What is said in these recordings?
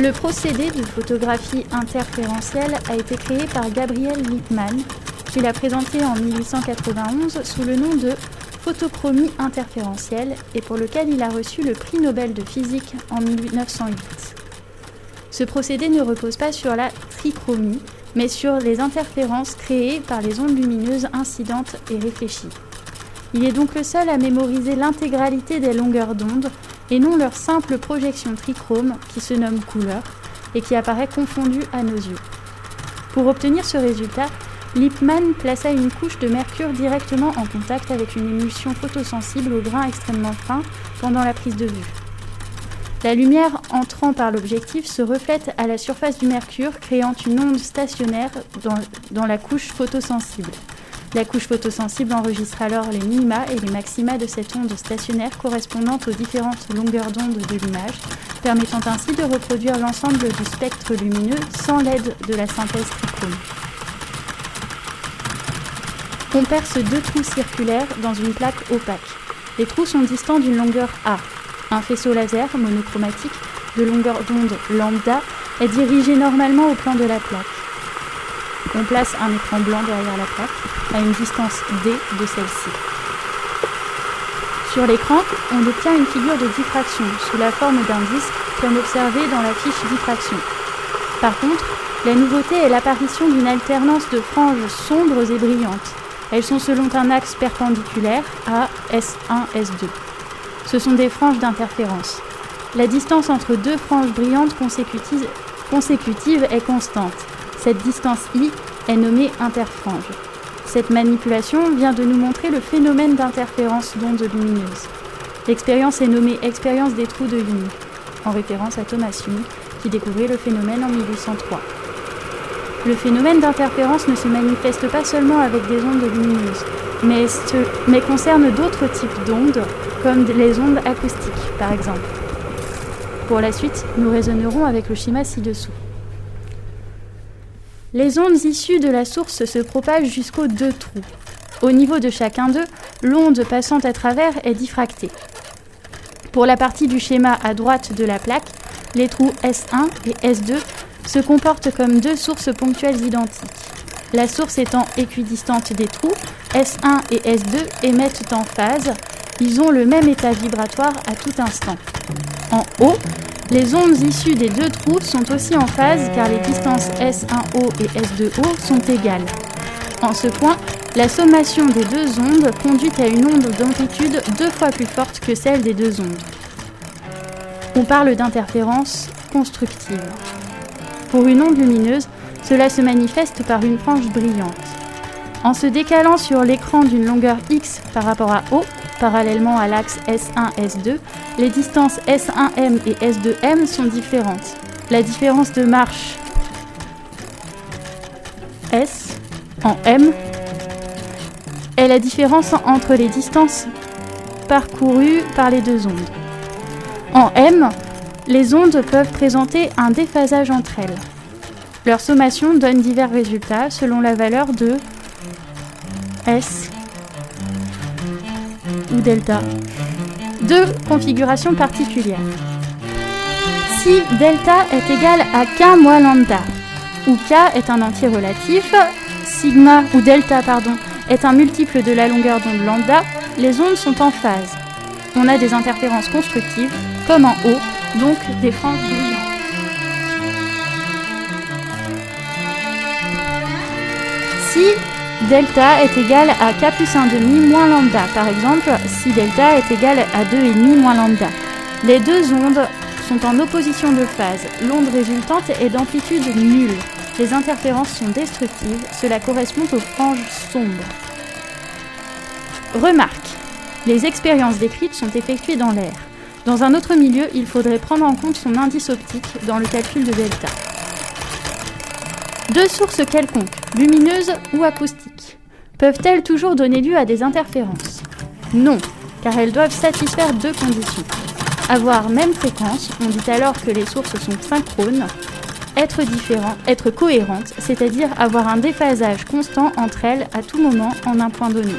Le procédé de photographie interférentielle a été créé par Gabriel Lippmann, qui l'a présenté en 1891 sous le nom de photochromie interférentielle et pour lequel il a reçu le prix Nobel de physique en 1908. Ce procédé ne repose pas sur la trichromie, mais sur les interférences créées par les ondes lumineuses incidentes et réfléchies. Il est donc le seul à mémoriser l'intégralité des longueurs d'onde et non leur simple projection trichrome qui se nomme couleur et qui apparaît confondue à nos yeux. Pour obtenir ce résultat, Lippmann plaça une couche de mercure directement en contact avec une émulsion photosensible au grain extrêmement fin pendant la prise de vue. La lumière entrant par l'objectif se reflète à la surface du mercure, créant une onde stationnaire dans la couche photosensible. La couche photosensible enregistre alors les minima et les maxima de cette onde stationnaire correspondant aux différentes longueurs d'onde de l'image, permettant ainsi de reproduire l'ensemble du spectre lumineux sans l'aide de la synthèse trichrome. On perce deux trous circulaires dans une plaque opaque. Les trous sont distants d'une longueur A. Un faisceau laser monochromatique de longueur d'onde lambda est dirigé normalement au plan de la plaque. On place un écran blanc derrière la plaque, à une distance d de celle-ci. Sur l'écran, on obtient une figure de diffraction sous la forme d'un disque, comme observé dans la fiche diffraction. Par contre, la nouveauté est l'apparition d'une alternance de franges sombres et brillantes. Elles sont selon un axe perpendiculaire à S1, S2. Ce sont des franges d'interférence. La distance entre deux franges brillantes consécutives est constante. Cette distance I est nommée interfrange. Cette manipulation vient de nous montrer le phénomène d'interférence d'ondes lumineuses. L'expérience est nommée expérience des trous de Young, en référence à Thomas Young, qui découvrit le phénomène en 1803. Le phénomène d'interférence ne se manifeste pas seulement avec des ondes lumineuses, mais concerne d'autres types d'ondes, comme les ondes acoustiques, par exemple. Pour la suite, nous raisonnerons avec le schéma ci-dessous. Les ondes issues de la source se propagent jusqu'aux deux trous. Au niveau de chacun d'eux, l'onde passant à travers est diffractée. Pour la partie du schéma à droite de la plaque, les trous S1 et S2 se comportent comme deux sources ponctuelles identiques. La source étant équidistante des trous, S1 et S2 émettent en phase. Ils ont le même état vibratoire à tout instant. En haut, les ondes issues des deux trous sont aussi en phase car les distances S1O et S2O sont égales. En ce point, la sommation des deux ondes conduit à une onde d'amplitude 2 fois plus forte que celle des deux ondes. On parle d'interférence constructive. Pour une onde lumineuse, cela se manifeste par une frange brillante. En se décalant sur l'écran d'une longueur X par rapport à O, parallèlement à l'axe S1-S2, les distances S1M et S2M sont différentes. La différence de marche S en M est la différence entre les distances parcourues par les deux ondes. En M, les ondes peuvent présenter un déphasage entre elles. Leur sommation donne divers résultats selon la valeur de S ou delta. Deux configurations particulières. Si delta est égal à k moins lambda, où k est un entier relatif, sigma ou delta est un multiple de la longueur d'onde lambda, les ondes sont en phase. On a des interférences constructives, comme en haut, donc des franges brillantes. Si delta est égal à k plus 1,5 moins lambda, par exemple, si delta est égal à 2,5 moins lambda, les deux ondes sont en opposition de phase. L'onde résultante est d'amplitude nulle. Les interférences sont destructives, cela correspond aux franges sombres. Remarque, les expériences décrites sont effectuées dans l'air. Dans un autre milieu, il faudrait prendre en compte son indice optique dans le calcul de delta. Deux sources quelconques, lumineuses ou acoustiques, peuvent-elles toujours donner lieu à des interférences ? Non, car elles doivent satisfaire deux conditions. Avoir même fréquence, on dit alors que les sources sont synchrones, être cohérentes, c'est-à-dire avoir un déphasage constant entre elles à tout moment en un point donné.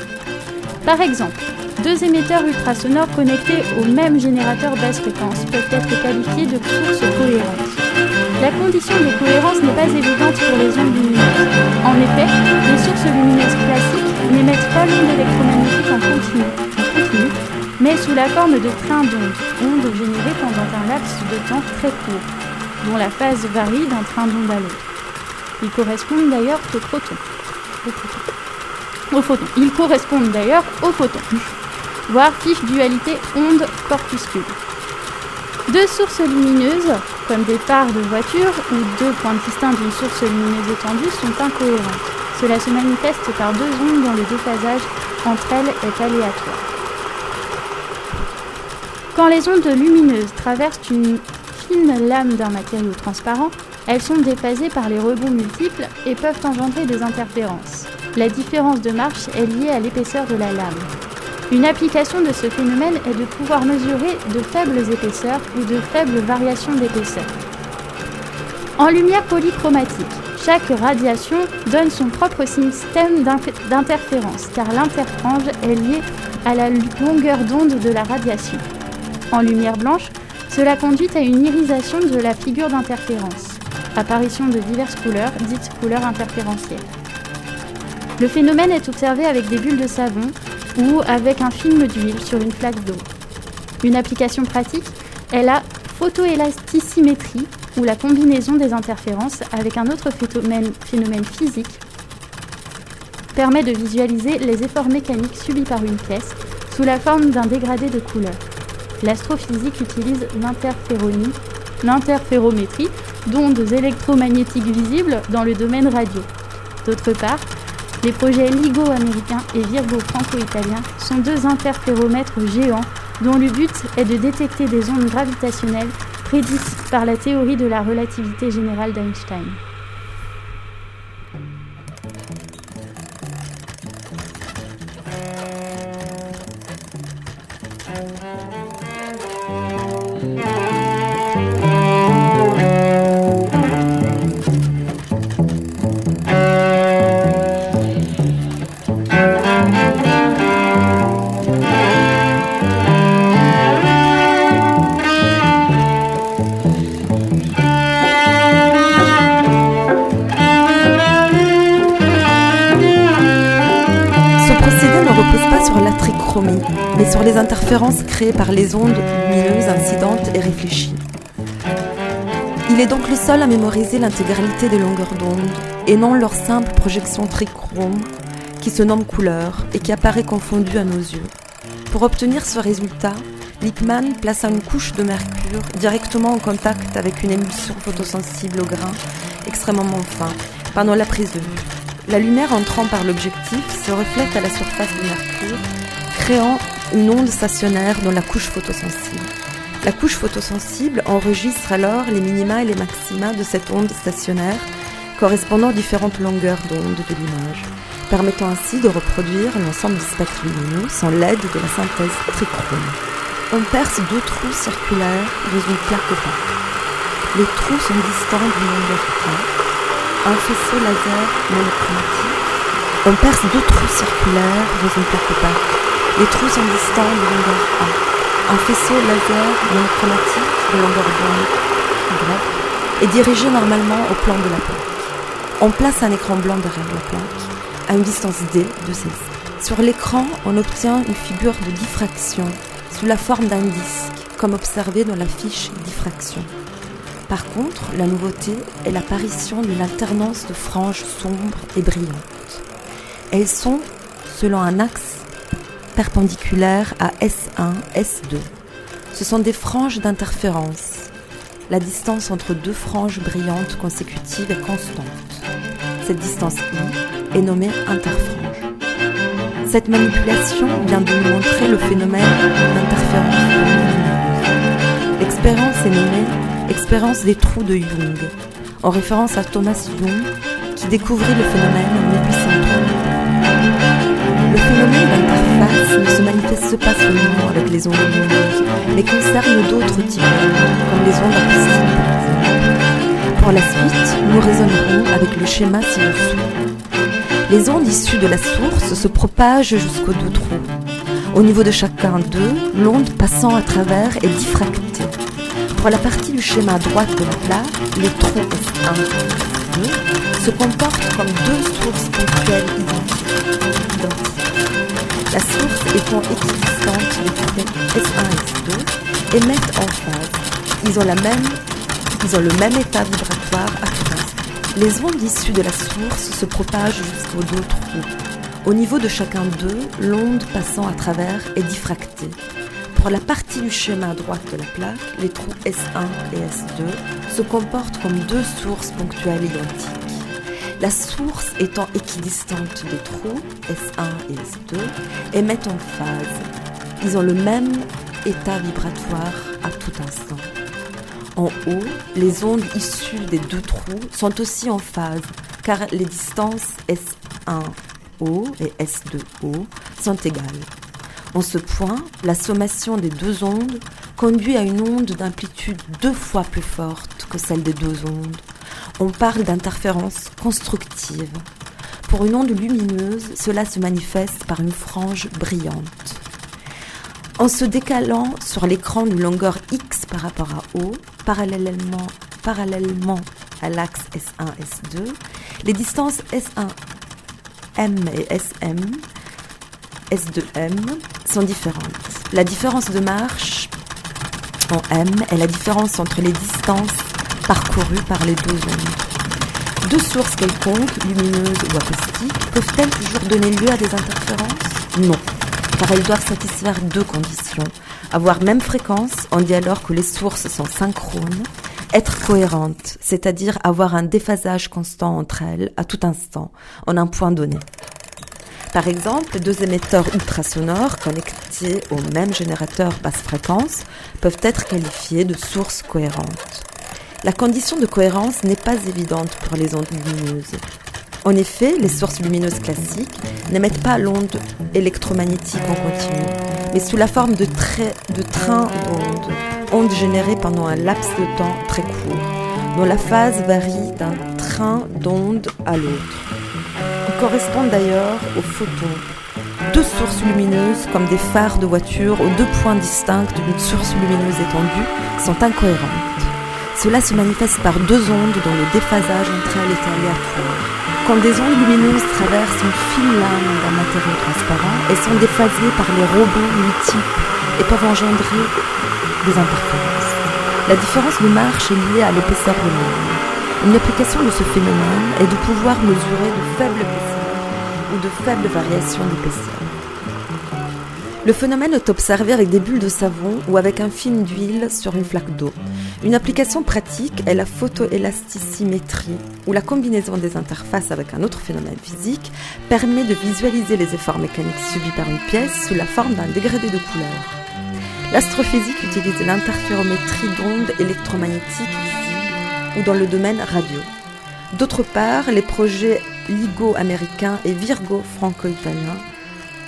Par exemple, deux émetteurs ultrasonores connectés au même générateur basse fréquence peuvent être qualifiés de sources cohérentes. La condition de cohérence n'est pas évidente pour les ondes lumineuses. En effet, les sources lumineuses classiques n'émettent pas l'onde électromagnétique en continu, mais sous la forme de trains d'ondes, ondes générées pendant un laps de temps très court, dont la phase varie d'un train d'onde à l'autre. Ils correspondent d'ailleurs aux photons. Ils correspondent d'ailleurs aux photons, voire fiche dualité onde-corpuscule. Deux sources lumineuses, comme des phares de voiture ou deux points distincts d'une source lumineuse étendue, sont incohérentes. Cela se manifeste par deux ondes dont le déphasage entre elles est aléatoire. Quand les ondes lumineuses traversent une fine lame d'un matériau transparent, elles sont déphasées par les rebonds multiples et peuvent engendrer des interférences. La différence de marche est liée à l'épaisseur de la lame. Une application de ce phénomène est de pouvoir mesurer de faibles épaisseurs ou de faibles variations d'épaisseur. En lumière polychromatique, chaque radiation donne son propre système d'interférence, car l'interfrange est liée à la longueur d'onde de la radiation. En lumière blanche, cela conduit à une irisation de la figure d'interférence, apparition de diverses couleurs, dites couleurs interférentielles. Le phénomène est observé avec des bulles de savon ou avec un film d'huile sur une flaque d'eau. Une application pratique est la photoélasticimétrie, ou la combinaison des interférences avec un autre phénomène physique permet de visualiser les efforts mécaniques subis par une pièce sous la forme d'un dégradé de couleur. L'astrophysique utilise l'interférométrie d'ondes électromagnétiques visibles dans le domaine radio. D'autre part, les projets LIGO américains et Virgo franco-italiens sont deux interféromètres géants dont le but est de détecter des ondes gravitationnelles prédites par la théorie de la relativité générale d'Einstein. Mais sur les interférences créées par les ondes lumineuses incidentes et réfléchies. Il est donc le seul à mémoriser l'intégralité des longueurs d'onde et non leur simple projection trichrome qui se nomme couleur et qui apparaît confondue à nos yeux. Pour obtenir ce résultat, Lippmann plaça une couche de mercure directement en contact avec une émulsion photosensible au grain extrêmement fin pendant la prise de vue. La lumière entrant par l'objectif se reflète à la surface du mercure, créant une onde stationnaire dans la couche photosensible. La couche photosensible enregistre alors les minima et les maxima de cette onde stationnaire, correspondant aux différentes longueurs d'onde de l'image, permettant ainsi de reproduire l'ensemble du spectre lumineux sans l'aide de la synthèse trichrome. On perce deux trous circulaires dans une plaque opaque. Les trous sont distants d'une longueur A. Un faisceau laser monochromatique. On perce deux trous circulaires dans une plaque opaque. Les trous sont distants de longueur A. Un faisceau laser monochromatique de longueur d'onde Y est dirigé normalement au plan de la plaque. On place un écran blanc derrière la plaque à une distance D de celle-ci. Sur l'écran, on obtient une figure de diffraction sous la forme d'un disque, comme observé dans la fiche diffraction. Par contre, la nouveauté est l'apparition d'une alternance de franges sombres et brillantes. Elles sont, selon un axe perpendiculaire à S1, S2. Ce sont des franges d'interférence. La distance entre deux franges brillantes consécutives est constante. Cette distance I est nommée interfrange. Cette manipulation vient de nous montrer le phénomène d'interférence lumineuse. L'expérience est nommée expérience des trous de Young, en référence à Thomas Young, qui découvrit le phénomène en 1803. Le phénomène d'interface ne se manifeste pas seulement avec les ondes lumineuses, mais concerne d'autres types d'ondes, comme les ondes acoustiques par exemple. Pour la suite, nous raisonnerons avec le schéma ci-dessous. Les ondes issues de la source se propagent jusqu'aux deux trous. Au niveau de chacun d'eux, l'onde passant à travers est diffractée. Pour la partie du schéma à droite de la plaque, les trous S1 et S2 se comportent comme deux sources ponctuelles identiques. La source étant équidistante des trous S1 et S2 émettent en phase. Ils ont le même état vibratoire à tout instant. Les ondes issues de la source se propagent jusqu'aux deux trous. Au niveau de chacun d'eux, l'onde passant à travers est diffractée. Pour la partie du schéma à droite de la plaque, les trous S1 et S2 se comportent comme deux sources ponctuelles identiques. La source étant équidistante des trous S1 et S2 émettent en phase. Ils ont le même état vibratoire à tout instant. En haut, les ondes issues des deux trous sont aussi en phase car les distances S1O et S2O sont égales. En ce point, la sommation des deux ondes conduit à une onde d'amplitude 2 fois plus forte que celle des deux ondes. On parle d'interférence constructive. Pour une onde lumineuse, cela se manifeste par une frange brillante. En se décalant sur l'écran d'une longueur X par rapport à O, parallèlement à l'axe S1-S2, les distances S1M et S2M sont différentes. La différence de marche en M est la différence entre les distances parcourues par les deux ondes. Deux sources quelconques, lumineuses ou acoustiques, peuvent-elles toujours donner lieu à des interférences ? Non, car elles doivent satisfaire deux conditions. Avoir même fréquence, on dit alors que les sources sont synchrones, être cohérentes, c'est-à-dire avoir un déphasage constant entre elles à tout instant, en un point donné. Par exemple, deux émetteurs ultrasonores connectés au même générateur basse fréquence peuvent être qualifiés de sources cohérentes. La condition de cohérence n'est pas évidente pour les ondes lumineuses. En effet, les sources lumineuses classiques n'émettent pas l'onde électromagnétique en continu, mais sous la forme de trains d'ondes, ondes générées pendant un laps de temps très court, dont la phase varie d'un train d'ondes à l'autre. Ils correspondent d'ailleurs aux photons. Deux sources lumineuses, comme des phares de voiture aux deux points distincts d'une source lumineuse étendue, sont incohérentes. Cela se manifeste par deux ondes dont le déphasage entre elles est aléatoire. Quand des ondes lumineuses traversent une fine lame d'un matériau transparent, elles sont déphasées par les rebonds multiples et peuvent engendrer des interférences. La différence de marche est liée à l'épaisseur de l'onde. Une application de ce phénomène est de pouvoir mesurer de faibles épaisseurs ou de faibles variations d'épaisseur. Le phénomène est observé avec des bulles de savon ou avec un film d'huile sur une flaque d'eau. Une application pratique est la photoélasticimétrie, où la combinaison des interfaces avec un autre phénomène physique permet de visualiser les efforts mécaniques subis par une pièce sous la forme d'un dégradé de couleur. L'astrophysique utilise l'interférométrie d'ondes électromagnétiques visibles ou dans le domaine radio. D'autre part, les projets LIGO américains et Virgo franco-italiens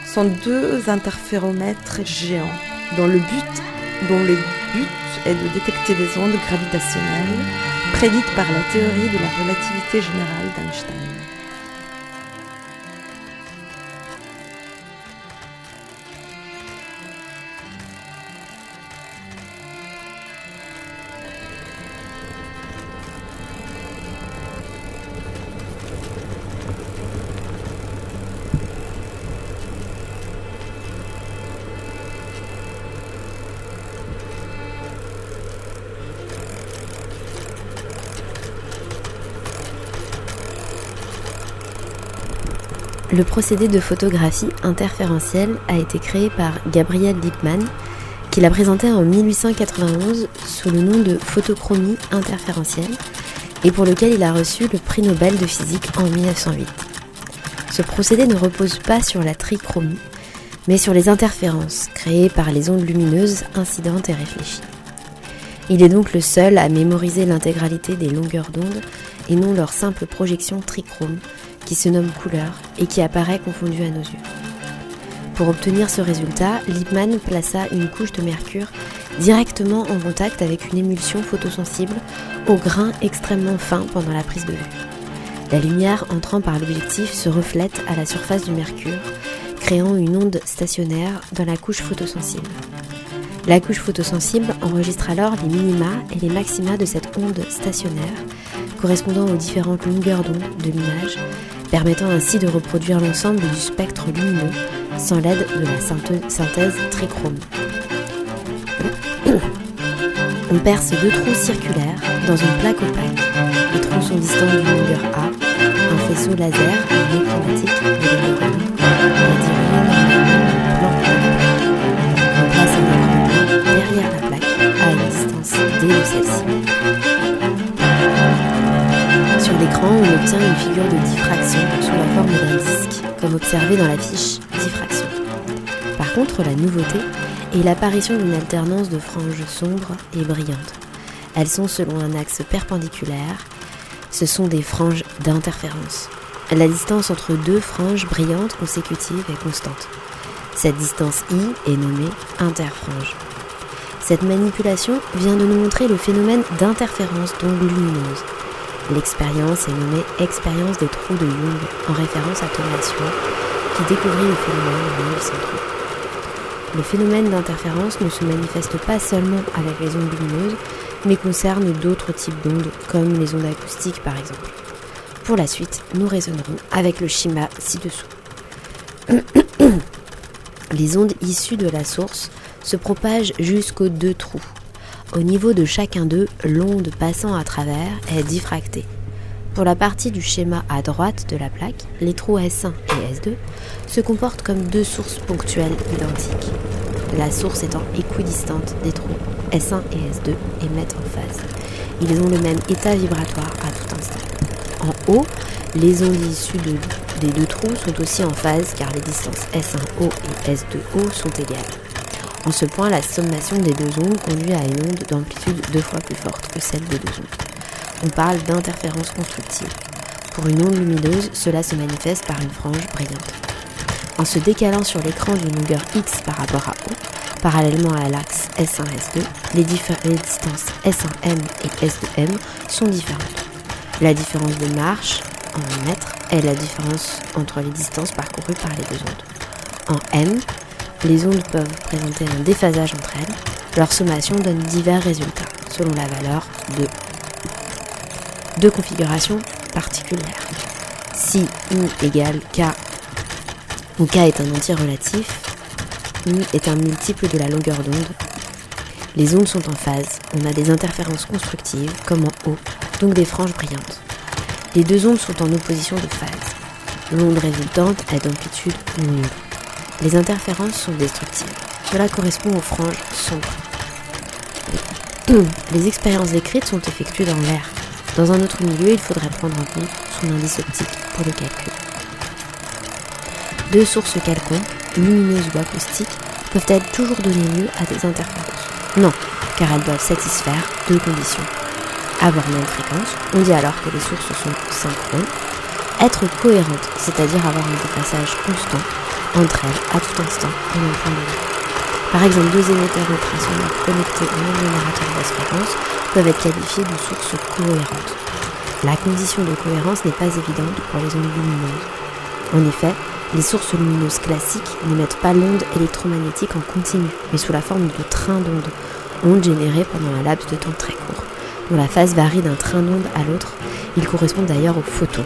sont deux interféromètres géants dont le but est de détecter des ondes gravitationnelles prédites par la théorie de la relativité générale d'Einstein. Le procédé de photographie interférentielle a été créé par Gabriel Lippmann, qui l'a présenté en 1891 sous le nom de photochromie interférentielle et pour lequel il a reçu le prix Nobel de physique en 1908. Ce procédé ne repose pas sur la trichromie, mais sur les interférences créées par les ondes lumineuses incidentes et réfléchies. Il est donc le seul à mémoriser l'intégralité des longueurs d'onde et non leur simple projection trichrome, qui se nomme couleur et qui apparaît confondue à nos yeux. Pour obtenir ce résultat, Lippmann plaça une couche de mercure directement en contact avec une émulsion photosensible au grain extrêmement fin pendant la prise de vue. La lumière entrant par l'objectif se reflète à la surface du mercure, créant une onde stationnaire dans la couche photosensible. La couche photosensible enregistre alors les minima et les maxima de cette onde stationnaire, correspondant aux différentes longueurs d'onde de l'image, permettant ainsi de reproduire l'ensemble du spectre lumineux sans l'aide de la synthèse trichrome. On perce 2 trous circulaires dans une plaque opaque. Les trous sont distants d'une longueur A. Un faisceau laser monochromatique de longueur On place un écran derrière la plaque à une distance D de celle-ci. Sur l'écran, on obtient une figure de diffraction sous la forme d'un disque, comme observé dans la fiche diffraction. Par contre, la nouveauté est l'apparition d'une alternance de franges sombres et brillantes. Elles sont selon un axe perpendiculaire. Ce sont des franges d'interférence. La distance entre 2 franges brillantes consécutives est constante. Cette distance I est nommée interfrange. Cette manipulation vient de nous montrer le phénomène d'interférence d'ondes lumineuses. L'expérience est nommée expérience des trous de Young, en référence à Thomas Young, qui découvrit le phénomène en 1803. Le phénomène d'interférence ne se manifeste pas seulement avec les ondes lumineuses, mais concerne d'autres types d'ondes, comme les ondes acoustiques par exemple. Pour la suite, nous raisonnerons avec le schéma ci-dessous. Les ondes issues de la source se propagent jusqu'aux 2 trous. Au niveau de chacun d'eux, l'onde passant à travers est diffractée. Pour la partie du schéma à droite de la plaque, les trous S1 et S2 se comportent comme 2 sources ponctuelles identiques. La source étant équidistante des trous S1 et S2 émettent en phase. Ils ont le même état vibratoire à tout instant. En haut, les ondes issues des 2 trous sont aussi en phase car les distances S1O et S2O sont égales. En ce point, la sommation des 2 ondes conduit à une onde d'amplitude 2 fois plus forte que celle des 2 ondes. On parle d'interférence constructive. Pour une onde lumineuse, cela se manifeste par une frange brillante. En se décalant sur l'écran d'une longueur X par rapport à O, parallèlement à l'axe S1-S2, les distances S1M et S2M sont différentes. La différence de marche en mètres est la différence entre les distances parcourues par les 2 ondes. En M, les ondes peuvent présenter un déphasage entre elles. Leur sommation donne divers résultats, selon la valeur de 2 configurations particulières. Si I égale K, où K est un entier relatif, I est un multiple de la longueur d'onde. Les ondes sont en phase, on a des interférences constructives, comme en haut, donc des franges brillantes. Les 2 ondes sont en opposition de phase. L'onde résultante est d'amplitude nulle. Les interférences sont destructives. Cela correspond aux franges sombres. Les expériences décrites sont effectuées dans l'air. Dans un autre milieu, il faudrait prendre en compte son indice optique pour le calcul. 2 sources quelconques, lumineuses ou acoustiques, peuvent elles toujours donner lieu à des interférences? Non, car elles doivent satisfaire 2 conditions. Avoir même fréquence, on dit alors que les sources sont synchrones. Être cohérentes, c'est-à-dire avoir un dépassage constant entre elles à tout instant au même point de vue. Par exemple, 2 émetteurs ultrasonores connectés au même générateur de basse fréquence peuvent être qualifiés de sources cohérentes. La condition de cohérence n'est pas évidente pour les ondes lumineuses. En effet, les sources lumineuses classiques n'émettent pas l'onde électromagnétique en continu, mais sous la forme de trains d'ondes, ondes générées pendant un laps de temps très court, dont la phase varie d'un train d'onde à l'autre. Ils correspondent d'ailleurs aux photons.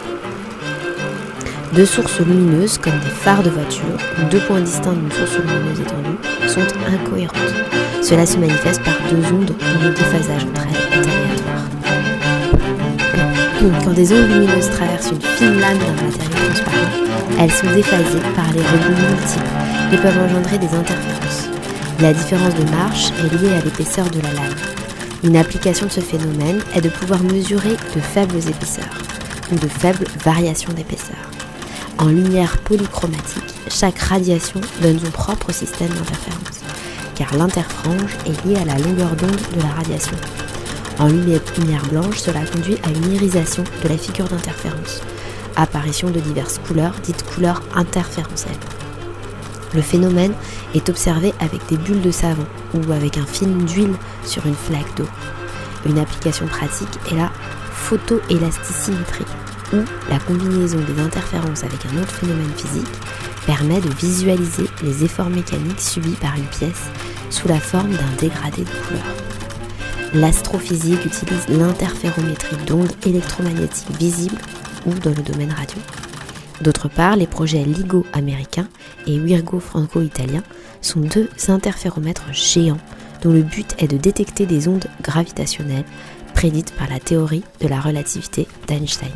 2 sources lumineuses, comme des phares de voiture, ou 2 points distincts d'une source lumineuse étendue, sont incohérentes. Cela se manifeste par 2 ondes dont le déphasage entre elles est aléatoire. Quand des ondes lumineuses traversent une fine lame d'un matériau transparent, elles sont déphasées par les rebonds multiples et peuvent engendrer des interférences. La différence de marche est liée à l'épaisseur de la lame. Une application de ce phénomène est de pouvoir mesurer de faibles épaisseurs ou de faibles variations d'épaisseur. En lumière polychromatique, chaque radiation donne son propre système d'interférence, car l'interfrange est liée à la longueur d'onde de la radiation. En lumière blanche, cela conduit à une irisation de la figure d'interférence, apparition de diverses couleurs, dites couleurs interférentielles. Le phénomène est observé avec des bulles de savon ou avec un film d'huile sur une flaque d'eau. Une application pratique est la photoélasticimétrie, où la combinaison des interférences avec un autre phénomène physique permet de visualiser les efforts mécaniques subis par une pièce sous la forme d'un dégradé de couleur. L'astrophysique utilise l'interférométrie d'ondes électromagnétiques visibles ou dans le domaine radio. D'autre part, les projets LIGO américains et Virgo franco-italien sont deux interféromètres géants dont le but est de détecter des ondes gravitationnelles prédites par la théorie de la relativité d'Einstein.